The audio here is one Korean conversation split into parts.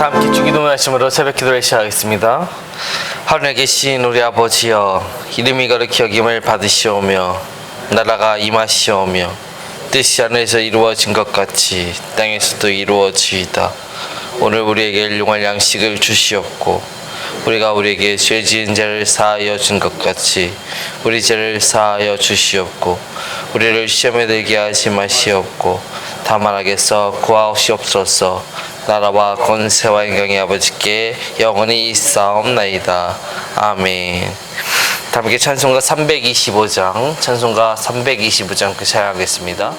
다 함께 주기도문 말씀으로 새벽 기도를 시작하겠습니다. 하늘에 계신 우리 아버지여, 이름이 거룩히 여김을 받으시오며 나라가 임하시오며 뜻이 하늘에서 이루어진 것 같이 땅에서도 이루어지이다. 오늘 우리에게 일용할 양식을 주시옵고 우리가 우리에게 죄 지은 자를 사하여 준 것 같이 우리 죄를 사하여 주시옵고 우리를 시험에 들게 하지 마시옵고 다만 악에서 구하옵시옵소서. 나라와 권세와 영광이 아버지께 영원히 있사옵나이다. 아멘. 함께 찬송가 325장 시작하겠습니다.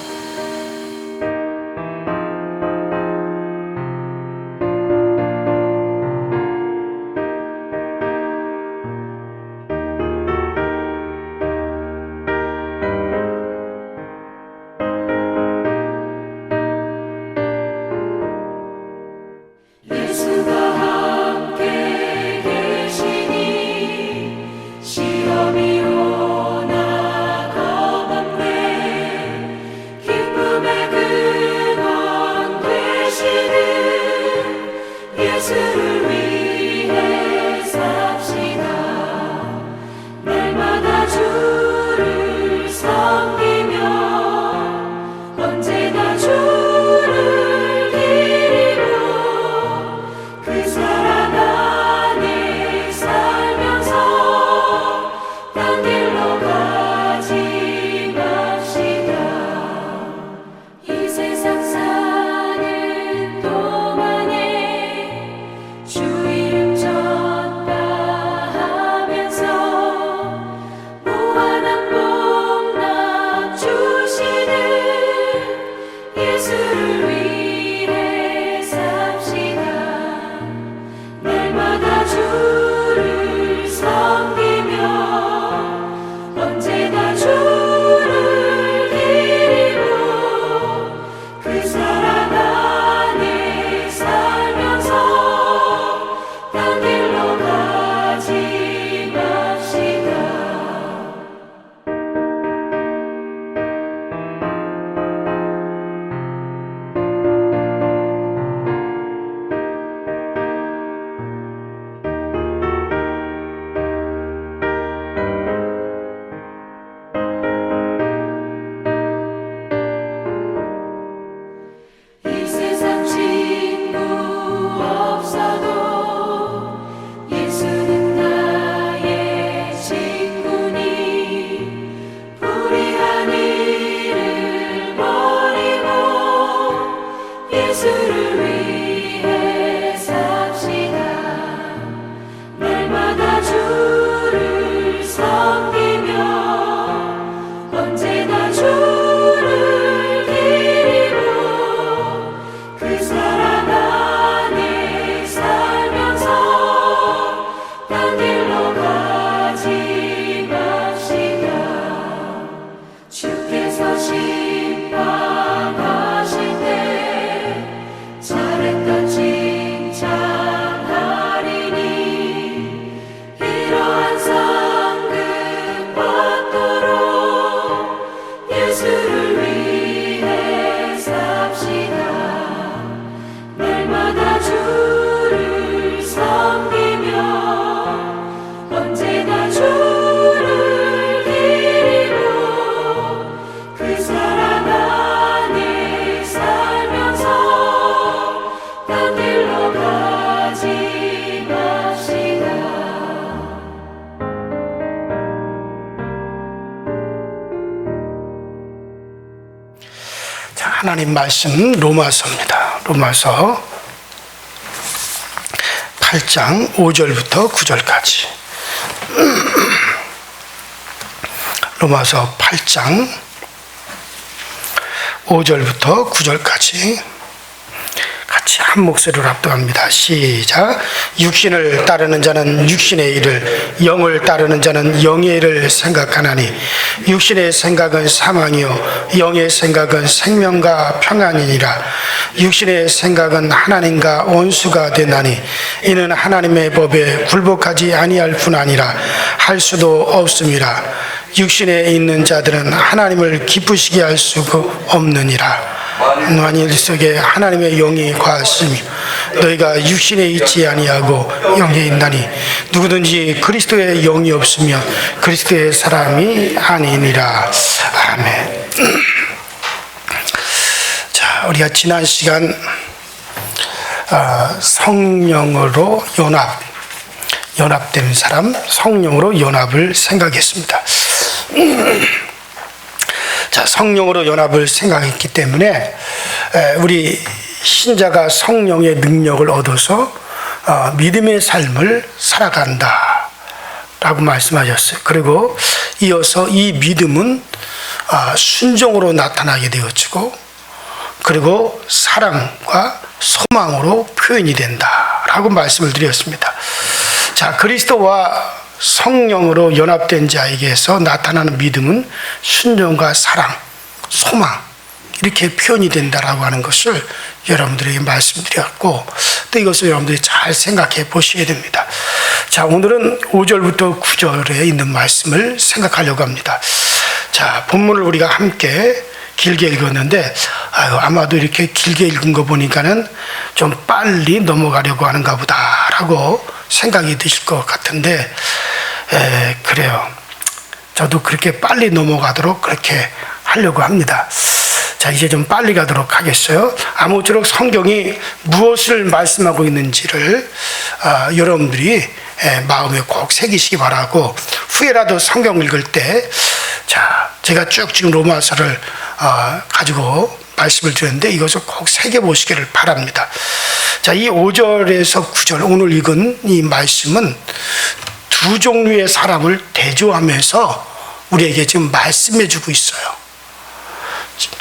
하나님 말씀 로마서입니다. 로마서 8장 5절부터 9절까지. 로마서 8장 5절부터 9절까지 같이 한 목소리로 합독합니다. 시작. 육신을 따르는 자는 육신의 일을, 영을 따르는 자는 영의 일을 생각하나니 육신의 생각은 사망이요 영의 생각은 생명과 평안이니라. 육신의 생각은 하나님과 원수가 되나니 이는 하나님의 법에 굴복하지 아니할 뿐 아니라 할 수도 없음이라. 육신에 있는 자들은 하나님을 기쁘시게 할 수가 없느니라. 만일 속에 하나님의 영이 거하시며 너희가 육신에 있지 아니하고 영에 있나니 누구든지 그리스도의 영이 없으면 그리스도의 사람이 아니니라. 아멘. 자, 우리가 지난 시간 성령으로 연합된 사람, 성령으로 연합을 생각했습니다. 자, 성령으로 연합을 생각했기 때문에 우리 신자가 성령의 능력을 얻어서 믿음의 삶을 살아간다 라고 말씀하셨어요. 그리고 이어서 이 믿음은 순종으로 나타나게 되어지고 그리고 사랑과 소망으로 표현이 된다라고 말씀을 드렸습니다. 자, 그리스도와 성령으로 연합된 자에게서 나타나는 믿음은 순종과 사랑, 소망 이렇게 표현이 된다라고 하는 것을 여러분들에게 말씀드렸고 또 이것을 여러분들이 잘 생각해 보셔야 됩니다. 자, 오늘은 5절부터 9절에 있는 말씀을 생각하려고 합니다. 자, 본문을 우리가 함께 길게 읽었는데 아마도 이렇게 길게 읽은 거 보니까는 좀 빨리 넘어가려고 하는가 보다라고 생각이 드실 것 같은데 그래요. 저도 그렇게 빨리 넘어가도록 그렇게 하려고 합니다. 자, 이제 좀 빨리 가도록 하겠어요. 아무쪼록 성경이 무엇을 말씀하고 있는지를 여러분들이 마음에 꼭 새기시기 바라고 후에라도 성경 읽을 때 자, 제가 쭉 지금 로마서를 가지고 말씀을 드렸는데 이것을 꼭 새겨보시기를 바랍니다. 자, 이 5절에서 9절 오늘 읽은 이 말씀은 두 종류의 사람을 대조하면서 우리에게 지금 말씀해 주고 있어요.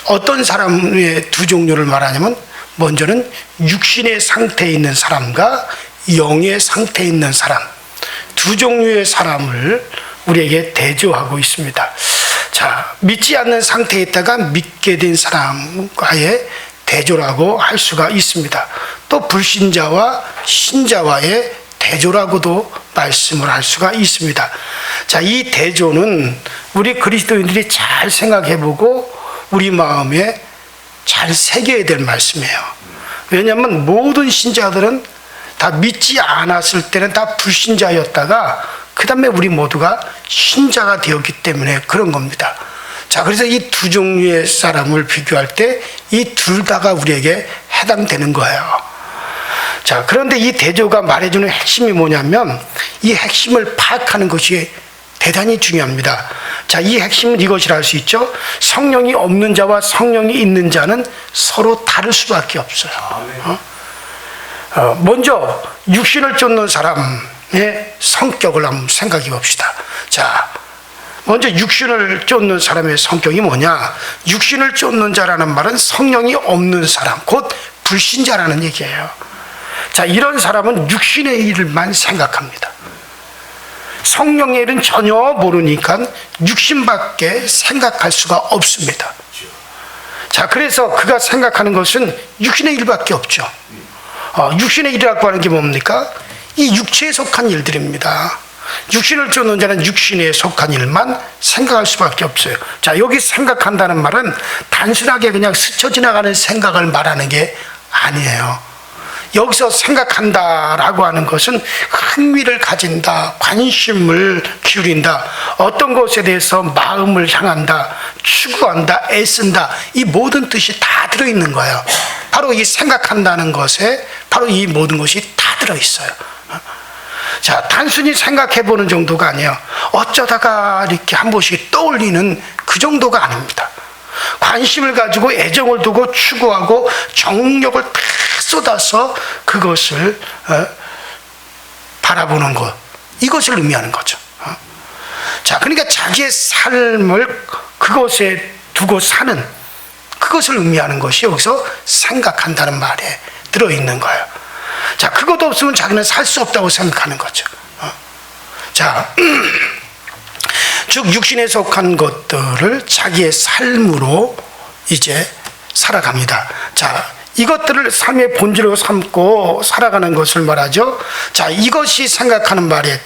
어떤 사람의 두 종류를 말하냐면 먼저는 육신의 상태에 있는 사람과 영의 상태에 있는 사람, 두 종류의 사람을 우리에게 대조하고 있습니다. 자, 믿지 않는 상태에 있다가 믿게 된 사람과의 대조라고 할 수가 있습니다. 또 불신자와 신자와의 대조라고도 말씀을 할 수가 있습니다. 자, 이 대조는 우리 그리스도인들이 잘 생각해보고 우리 마음에 잘 새겨야 될 말씀이에요. 왜냐하면 모든 신자들은 다 믿지 않았을 때는 다 불신자였다가 그 다음에 우리 모두가 신자가 되었기 때문에 그런 겁니다. 자, 그래서 이 두 종류의 사람을 비교할 때 이 둘 다가 우리에게 해당되는 거예요. 자, 그런데 이 대조가 말해주는 핵심이 뭐냐면 이 핵심을 파악하는 것이 대단히 중요합니다. 자, 이 핵심은 이것이라 할 수 있죠. 성령이 없는 자와 성령이 있는 자는 서로 다를 수밖에 없어요. 먼저 육신을 쫓는 사람의 성격을 한번 생각해 봅시다. 자, 먼저 육신을 쫓는 사람의 성격이 뭐냐? 육신을 쫓는 자라는 말은 성령이 없는 사람, 곧 불신자라는 얘기예요. 자, 이런 사람은 육신의 일만 생각합니다. 성령의 일은 전혀 모르니까 육신밖에 생각할 수가 없습니다. 자, 그래서 그가 생각하는 것은 육신의 일밖에 없죠. 육신의 일이라고 하는 게 뭡니까? 이 육체에 속한 일들입니다. 육신을 쫓는 자는 육신에 속한 일만 생각할 수밖에 없어요. 자, 여기 생각한다는 말은 단순하게 그냥 스쳐 지나가는 생각을 말하는 게 아니에요. 여기서 생각한다라고 하는 것은 흥미를 가진다, 관심을 기울인다, 어떤 것에 대해서 마음을 향한다, 추구한다, 애쓴다, 이 모든 뜻이 다 들어있는 거예요. 바로 이 생각한다는 것에 바로 이 모든 것이 다 들어있어요. 자, 단순히 생각해보는 정도가 아니에요. 어쩌다가 이렇게 한 번씩 떠올리는 그 정도가 아닙니다. 관심을 가지고 애정을 두고 추구하고 정력을 다 쏟아서 그것을 바라보는 것, 이것을 의미하는 거죠. 자, 그러니까 자기의 삶을 그것에 두고 사는 그것을 의미하는 것이 여기서 생각한다는 말에 들어있는 거예요. 자, 그것 없으면 자기는 살 수 없다고 생각하는 거죠. 자, 즉 육신에 속한 것들을 자기의 삶으로 이제 살아갑니다. 자, 이것들을 삶의 본질로 삼고 살아가는 것을 말하죠. 자, 이것이 생각하는 말에,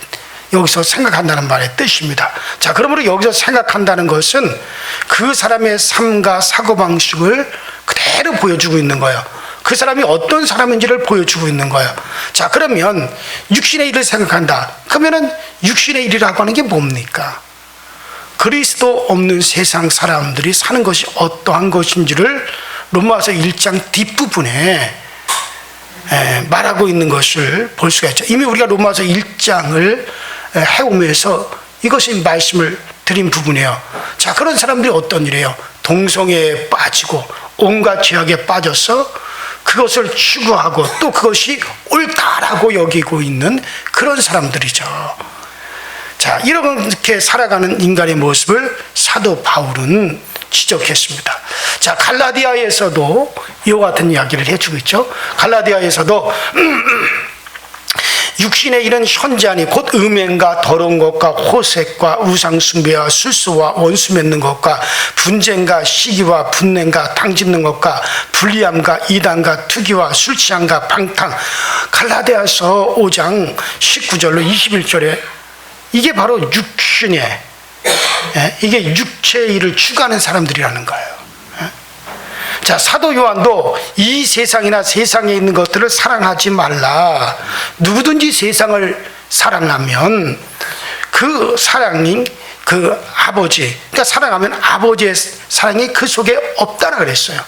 여기서 생각한다는 말의 뜻입니다. 자, 그러므로 여기서 생각한다는 것은 그 사람의 삶과 사고방식을 그대로 보여주고 있는 거예요. 그 사람이 어떤 사람인지를 보여주고 있는 거예요. 자, 그러면 육신의 일을 생각한다. 그러면은 육신의 일이라고 하는 게 뭡니까? 그리스도 없는 세상 사람들이 사는 것이 어떠한 것인지를 로마서 1장 뒷부분에 말하고 있는 것을 볼 수가 있죠. 이미 우리가 로마서 1장을 해오면서 이것이 말씀을 드린 부분이에요. 자, 그런 사람들이 어떤 일이에요? 동성애에 빠지고 온갖 죄악에 빠져서 그것을 추구하고 또 그것이 옳다라고 여기고 있는 그런 사람들이죠. 자, 이렇게 살아가는 인간의 모습을 사도 바울은 지적했습니다. 자, 갈라디아에서도 이와 같은 이야기를 해주고 있죠. 갈라디아에서도 육신의 일은 현재하니 곧 음행과 더러운 것과 호색과 우상숭배와 술수와 원수 맺는 것과 분쟁과 시기와 분냄과 당짓는 것과 불리함과 이단과 투기와 술 취함과 방탕. 갈라디아서 5장 19절로 21절에 이게 바로 육신의, 이게 육체의 일을 추구하는 사람들이라는 거예요. 자, 사도 요한도 이 세상이나 세상에 있는 것들을 사랑하지 말라. 누구든지 세상을 사랑하면 그 사랑이 그 아버지, 그러니까 사랑하면 아버지의 사랑이 그 속에 없다라 그랬어요.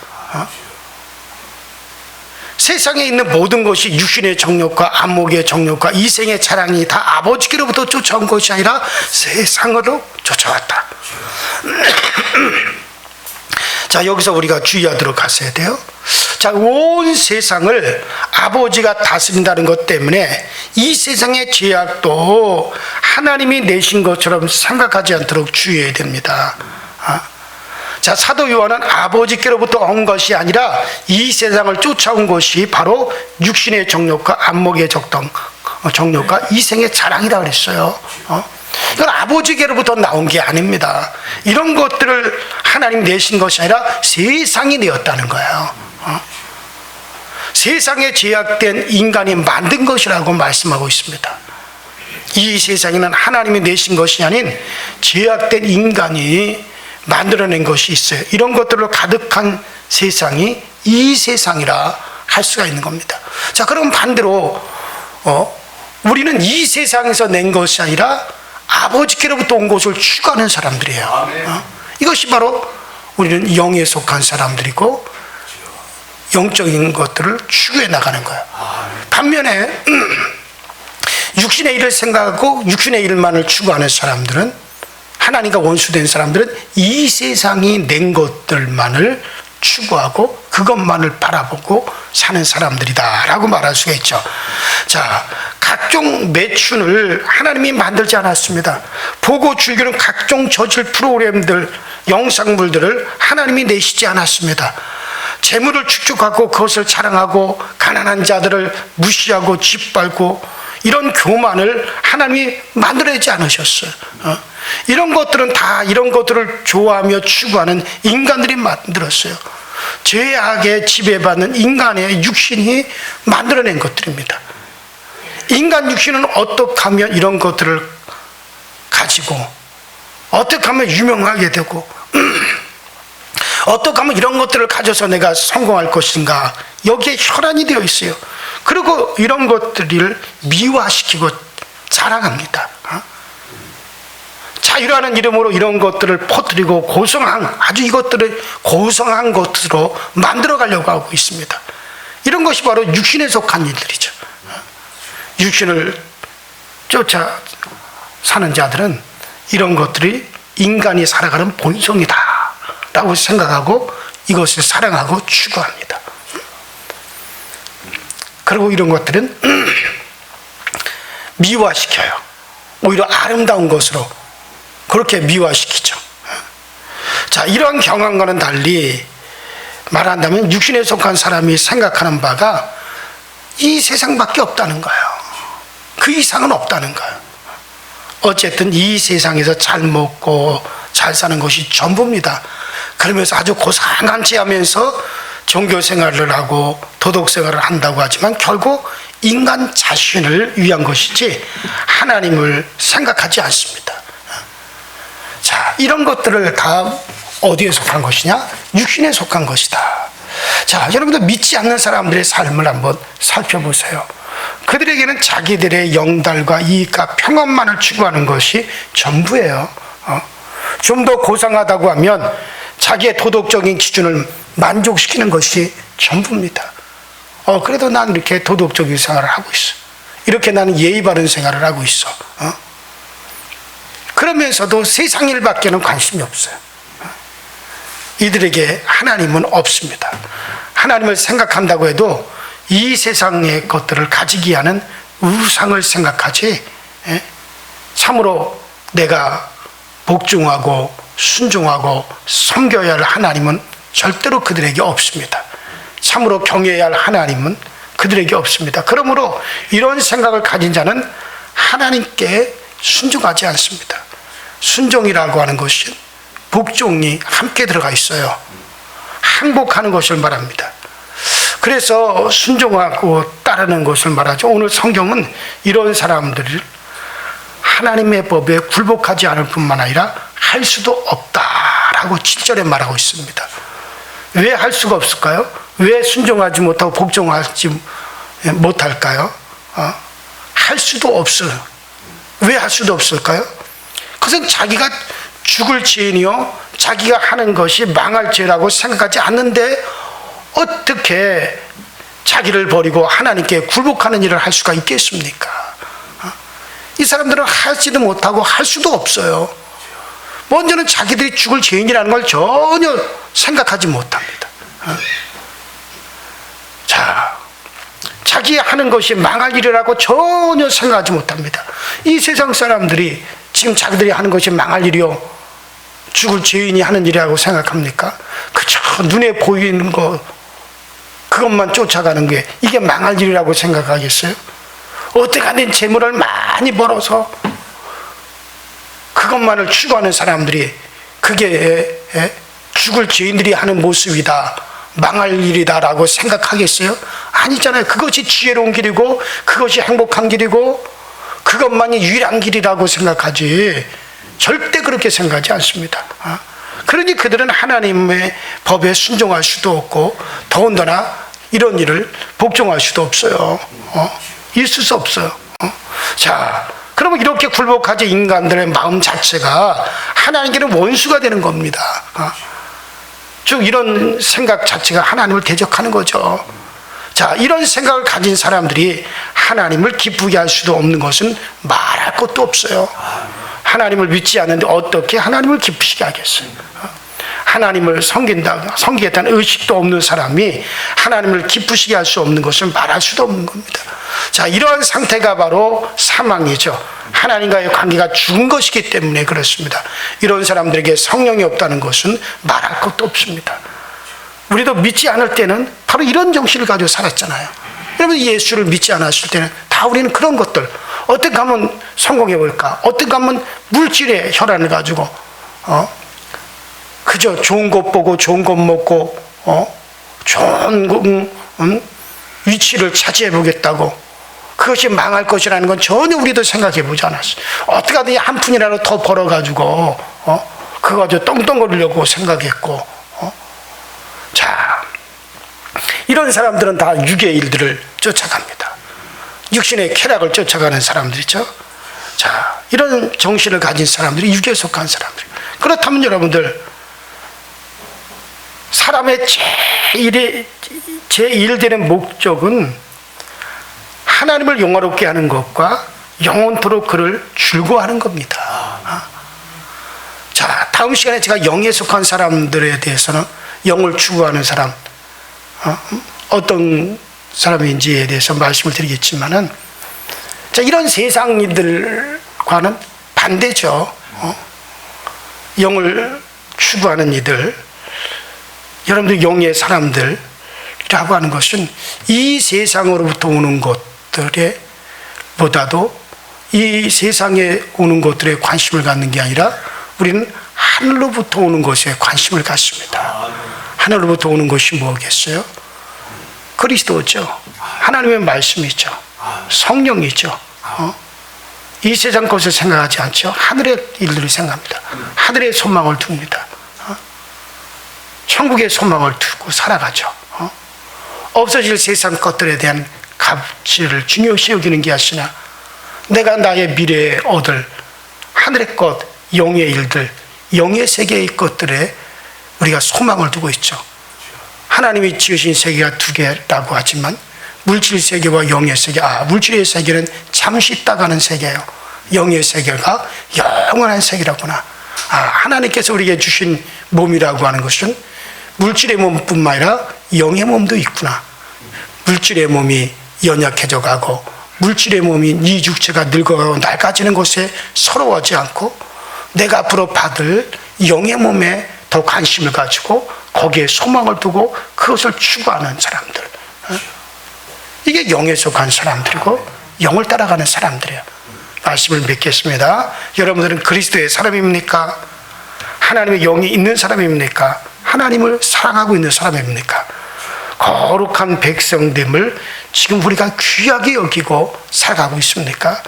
세상에 있는 모든 것이 육신의 정욕과 안목의 정욕과 이생의 자랑이 다 아버지께로부터 쫓아온 것이 아니라 세상으로 쫓아왔다. 자, 여기서 우리가 주의하도록 하셔야 돼요. 자, 온 세상을 아버지가 다스린다는 것 때문에 이 세상의 죄악도 하나님이 내신 것처럼 생각하지 않도록 주의해야 됩니다. 자, 사도 요한은 아버지께로부터 온 것이 아니라 이 세상을 쫓아온 것이 바로 육신의 정욕과 안목의 정욕과 이생의 자랑이라 그랬어요. 이건 아버지께로부터 나온 게 아닙니다. 이런 것들을 하나님 내신 것이 아니라 세상이 내었다는 거예요. 세상에 제약된 인간이 만든 것이라고 말씀하고 있습니다. 이 세상에는 하나님이 내신 것이 아닌 제약된 인간이 만들어낸 것이 있어요. 이런 것들로 가득한 세상이 이 세상이라 할 수가 있는 겁니다. 자, 그럼 반대로 우리는 이 세상에서 낸 것이 아니라 아버지께로부터 온 것을 추구하는 사람들이에요. 이것이 바로 우리는 영에 속한 사람들이고 영적인 것들을 추구해 나가는 거예요. 반면에 육신의 일을 생각하고 육신의 일만을 추구하는 사람들은, 하나님과 원수된 사람들은 이 세상이 낸 것들만을 추구하고 그것만을 바라보고 사는 사람들이다 라고 말할 수가 있죠. 자, 각종 매춘을 하나님이 만들지 않았습니다. 보고 즐기는 각종 저질 프로그램들, 영상물들을 하나님이 내시지 않았습니다. 재물을 축적하고 그것을 자랑하고 가난한 자들을 무시하고 짓밟고 이런 교만을 하나님이 만들어내지 않으셨어요. 이런 것들은 다 이런 것들을 좋아하며 추구하는 인간들이 만들었어요. 죄악에 지배받는 인간의 육신이 만들어낸 것들입니다. 인간 육신은 어떻게 하면 이런 것들을 가지고 어떻게 하면 유명하게 되고 어떻게 하면 이런 것들을 가져서 내가 성공할 것인가, 여기에 혈안이 되어 있어요. 그리고 이런 것들을 미화시키고 자랑합니다. 자유라는 이름으로 이런 것들을 퍼뜨리고 아주 이것들을 고성한 것으로 만들어 가려고 하고 있습니다. 이런 것이 바로 육신에 속한 일들이죠. 육신을 쫓아 사는 자들은 이런 것들이 인간이 살아가는 본성이다 라고 생각하고 이것을 사랑하고 추구합니다. 그리고 이런 것들은 미화시켜요. 오히려 아름다운 것으로 그렇게 미화시키죠. 자, 이러한 경험과는 달리 말한다면 육신에 속한 사람이 생각하는 바가 이 세상밖에 없다는 거예요. 그 이상은 없다는 거예요. 어쨌든 이 세상에서 잘 먹고 잘 사는 것이 전부입니다. 그러면서 아주 고상한 채 하면서 종교 생활을 하고 도덕 생활을 한다고 하지만 결국 인간 자신을 위한 것이지 하나님을 생각하지 않습니다. 자, 이런 것들을 다 어디에 속한 것이냐? 육신에 속한 것이다. 자, 여러분들 믿지 않는 사람들의 삶을 한번 살펴보세요. 그들에게는 자기들의 영달과 이익과 평안만을 추구하는 것이 전부예요. 좀 더 고상하다고 하면 자기의 도덕적인 기준을 만족시키는 것이 전부입니다. 그래도 난 이렇게 도덕적인 생활을 하고 있어. 이렇게 나는 예의 바른 생활을 하고 있어. 그러면서도 세상 일밖에는 관심이 없어요. 이들에게 하나님은 없습니다. 하나님을 생각한다고 해도 이 세상의 것들을 가지기 위한 우상을 생각하지, 참으로 내가 복종하고 순종하고 섬겨야 할 하나님은 절대로 그들에게 없습니다. 참으로 경외해야 할 하나님은 그들에게 없습니다. 그러므로 이런 생각을 가진 자는 하나님께 순종하지 않습니다. 순종이라고 하는 것이 복종이 함께 들어가 있어요. 항복하는 것을 말합니다. 그래서 순종하고 따르는 것을 말하죠. 오늘 성경은 이런 사람들을 하나님의 법에 굴복하지 않을 뿐만 아니라 할 수도 없다라고 7절에 말하고 있습니다. 왜 할 수가 없을까요? 왜 순종하지 못하고 복종하지 못할까요? 할 수도 없어요. 왜 할 수도 없을까요? 그것은 자기가 죽을 죄인이요 자기가 하는 것이 망할 죄라고 생각하지 않는데 어떻게 자기를 버리고 하나님께 굴복하는 일을 할 수가 있겠습니까? 이 사람들은 하지도 못하고 할 수도 없어요. 먼저는 자기들이 죽을 죄인이라는 걸 전혀 생각하지 못합니다. 자, 자기 하는 것이 망할 일이라고 전혀 생각하지 못합니다. 이 세상 사람들이 지금 자기들이 하는 것이 망할 일이요 죽을 죄인이 하는 일이라고 생각합니까? 그저 눈에 보이는 거 그것만 쫓아가는 게 이게 망할 일이라고 생각하겠어요? 어떻게든 재물을 많이 벌어서 그것만을 추구하는 사람들이 그게 죽을 죄인들이 하는 모습이다, 망할 일이다라고 생각하겠어요? 아니잖아요. 그것이 지혜로운 길이고 그것이 행복한 길이고 그것만이 유일한 길이라고 생각하지 절대 그렇게 생각하지 않습니다. 그러니 그들은 하나님의 법에 순종할 수도 없고 더군다나 이런 일을 복종할 수도 없어요. 있을 수 없어요. 자, 그러면 이렇게 굴복하지 인간들의 마음 자체가 하나님께는 원수가 되는 겁니다. 즉 이런 생각 자체가 하나님을 대적하는 거죠. 자, 이런 생각을 가진 사람들이 하나님을 기쁘게 할 수도 없는 것은 말할 것도 없어요. 하나님을 믿지 않는데 어떻게 하나님을 기쁘시게 하겠어요? 하나님을 섬기겠다는 의식도 없는 사람이 하나님을 기쁘시게 할 수 없는 것을 말할 수도 없는 겁니다. 자, 이러한 상태가 바로 사망이죠. 하나님과의 관계가 죽은 것이기 때문에 그렇습니다. 이런 사람들에게 성령이 없다는 것은 말할 것도 없습니다. 우리도 믿지 않을 때는 바로 이런 정신을 가지고 살았잖아요. 여러분 예수를 믿지 않았을 때는 다 우리는 그런 것들 어떻게 하면 성공해 볼까? 어떻게 하면 물질의 혈안을 가지고 그저 좋은 것 보고 좋은 것 먹고 좋은 위치를 차지해 보겠다고 그것이 망할 것이라는 건 전혀 우리도 생각해 보지 않았어요. 어떻게 하든 한 푼이라도 더 벌어가지고 그거 가지고 떵떵거리려고 생각했고 자, 이런 사람들은 다 육의 일들을 쫓아갑니다. 육신의 쾌락을 쫓아가는 사람들이죠. 자, 이런 정신을 가진 사람들이 육에 속한 사람들. 그렇다면 여러분들 사람의 제1되는 목적은 하나님을 영화롭게 하는 것과 영원토록 그를 즐거워하는 겁니다. 자, 다음 시간에 제가 영에 속한 사람들에 대해서는 영을 추구하는 사람 어떤 사람인지에 대해서 말씀을 드리겠지만은 자, 이런 세상이들과는 반대죠. 영을 추구하는 이들, 여러분들 영의 사람들이라고 하는 것은 이 세상으로부터 오는 것들에 보다도 이 세상에 오는 것들에 관심을 갖는 게 아니라 우리는 하늘로부터 오는 것에 관심을 갖습니다. 하늘로부터 오는 것이 뭐겠어요? 그리스도죠. 하나님의 말씀이죠. 성령이죠. 이 세상 것을 생각하지 않죠. 하늘의 일들을 생각합니다. 하늘의 소망을 둡니다. 천국의 소망을 두고 살아가죠. 없어질 세상 것들에 대한 가치를 중요시 여기는 게 아시나 내가 나의 미래에 얻을 하늘의 것, 영의 일들, 영의 세계의 것들에 우리가 소망을 두고 있죠. 하나님이 지으신 세계가 두 개라고 하지만 물질 세계와 영의 세계, 물질의 세계는 잠시 있다가는 세계예요. 영의 세계가 영원한 세계라구나. 하나님께서 우리에게 주신 몸이라고 하는 것은 물질의 몸뿐만 아니라 영의 몸도 있구나. 물질의 몸이 연약해져 가고 물질의 몸이 네 육체가 늙어가고 낡아지는 것에 서러워하지 않고 내가 앞으로 받을 영의 몸에 더 관심을 가지고 거기에 소망을 두고 그것을 추구하는 사람들, 이게 영에 속한 사람들이고 영을 따라가는 사람들이에요. 말씀을 맺겠습니다. 여러분들은 그리스도의 사람입니까? 하나님의 영이 있는 사람입니까? 하나님을 사랑하고 있는 사람입니까? 거룩한 백성됨을 지금 우리가 귀하게 여기고 살아가고 있습니까?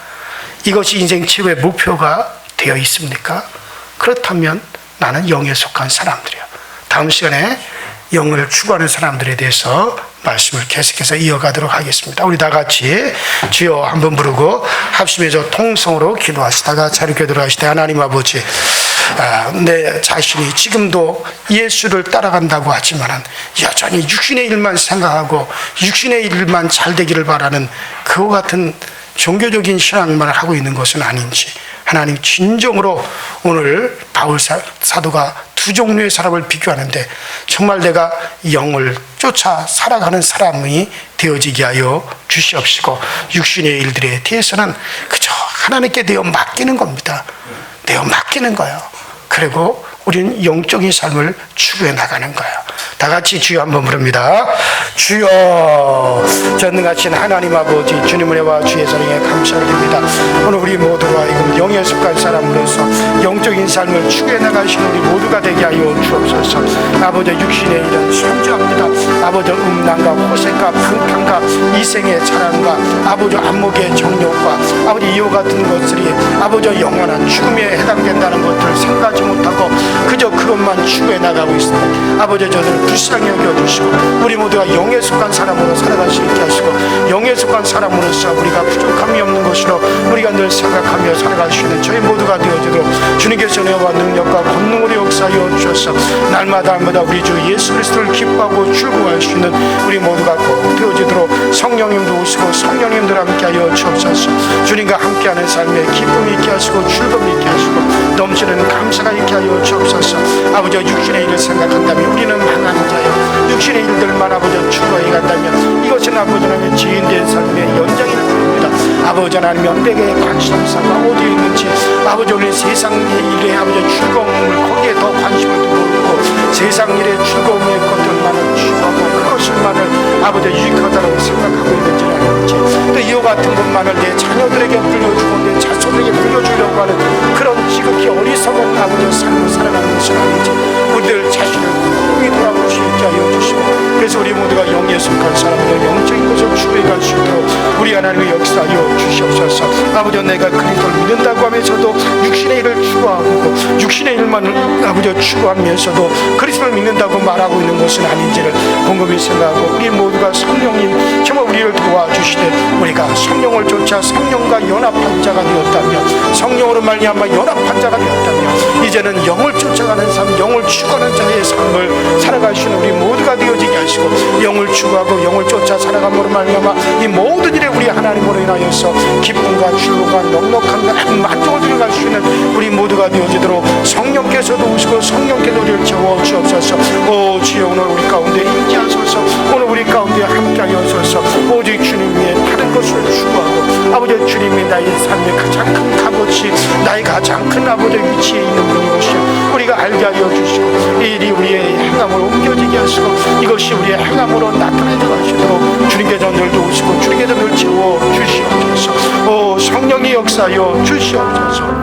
이것이 인생 최고의 목표가 되어 있습니까? 그렇다면 나는 영에 속한 사람들이야. 다음 시간에 영을 추구하는 사람들에 대해서 말씀을 계속해서 이어가도록 하겠습니다. 우리 다 같이 주여 한번 부르고 합심해서 통성으로 기도하시다가 자리에 들어가시되, 하나님 아버지, 내 자신이 지금도 예수를 따라간다고 하지만 여전히 육신의 일만 생각하고 육신의 일만 잘 되기를 바라는 그와 같은 종교적인 신앙만 하고 있는 것은 아닌지, 하나님 진정으로 오늘 바울 사도가 두 종류의 사람을 비교하는데 정말 내가 영을 쫓아 살아가는 사람이 되어지게 하여 주시옵시고, 육신의 일들에 대해서는 그저 하나님께 내어 맡기는 겁니다. 내어 맡기는 거예요. 그리고 우리는 영적인 삶을 추구해 나가는 거예요. 다 같이 주여 한번 부릅니다. 주여, 전능하신 하나님 아버지, 주님의 은혜와 주의 사랑에 감사드립니다. 오늘 우리 모두가 이금 영에 속한 사람으로서 영적인 삶을 추구해 나가신 우리 모두가 되게 하여 주옵소서. 아버지, 육신의 일은 순주합니다. 아버지, 음란과 호색과 방탕과 이생의 자랑과 아버지 안목의 정욕과 아버지 이와 같은 것들이 아버지 영원한 죽음에 해당된다는 것들을 생각하지 못하고 그저 그것만 추구해 나가고 있습니다. 아버지, 저들을 불쌍히 여겨주시고 우리 모두가 영에 속한 사람으로 살아갈 수 있게 하시고 영에 속한 사람으로서 우리가 부족함이 없는 것으로 우리가 늘 생각하며 살아갈 수 있는 저희 모두가 되어지도록 주님께서 은혜와 능력과 권능으로 역사하여 주셔서 날마다 우리 주 예수 그리스도를 기뻐하고 즐거워할 수 있는 우리 모두가 꼭 되어지도록 성령님도 오시고 성령님들 함께하여 주옵소서. 주님과 함께하는 삶에 기쁨이 있게 하시고 즐거움이 있게 하시고 넘치는 감사가 있게 하여 주옵소서. 아버지, 육신의 일을 생각한다면 우리는 망하는 자요, 육신의 일들만 아버지 추구해 간다면 이것은 아버지 하나님의 지인된 삶의 연장일 뿐입니다. 아버지 하나님, 내게 관심사가 어디에 있는지 아버지, 우리 세상 일에 아버지 즐거움을 거기에 더 관심을 두고 있고 세상 일의 즐거움의 것들만을 추구하고 그것을만을 아버지 유익하다고 생각하고 있는지는 아닌지, 또 이와 같은 것만을 내 자녀들에게 물려주고 내 자손에게 물려주려고 하는 그런 지극히 어리석은 아버지 삶을 살아가는 것은 아닌지 우리들 자신을 꼭 돌아볼 수 있게 하여 주시고, 그래서 우리 모두가 영에 속한 사람으로 영적인 것을 추구해 갈 수 있도록 우리 하나님의 역사하여 주시옵소서. 아버지, 내가 그리스도를 믿는다고 하면서도 육신의 일을 추구하고 육신의 일만 아버지 추구하면서도 그리스도를 믿는다고 말하고 있는 것은 아닌지를 곰곰이 생각하고 우리 모두가 성령님 정말 우리를 도와주시되 우리가 성령을 쫓아 성령과 연합한 자가 되었다면, 성령으로 말미암아 연합한 자가 되었다면 이제는 영을 쫓아가는 삶, 영을 추구하는 자의 삶을 살아갈 수 있는 우리 모두가 되어지게 하시고, 영을 추구하고 영을 쫓아 살아감으로 말미암아 이 모든 일에 우리 하나님으로 인하여서 기쁨과 즐거움과 넉넉한 만족을 들어갈 수 있는 우리 모두가 되어지도록 성령께서도 오시고 성령께서 우리를 채워 주옵소서. 오 주여, 오늘 우리 가운데 임재하소서. 오늘 우리 가운데 함께하여소서. 오직 주님 위에 다른 것을 추구하고 아버지, 주님이 나의 삶의 가장 큰 값어치, 나의 가장 큰 아버지 위치에 있는 분인 것을 우리가 알게 하여 주시고, 이 일이 우리의 행함으로 옮겨지게 하시고 이것이 우리의 행함으로 나타나게 하시도록 주님께서 늘 도우시고 주님께서 늘 채워 주시옵소서. 오 성령의 역사여 주시옵소서.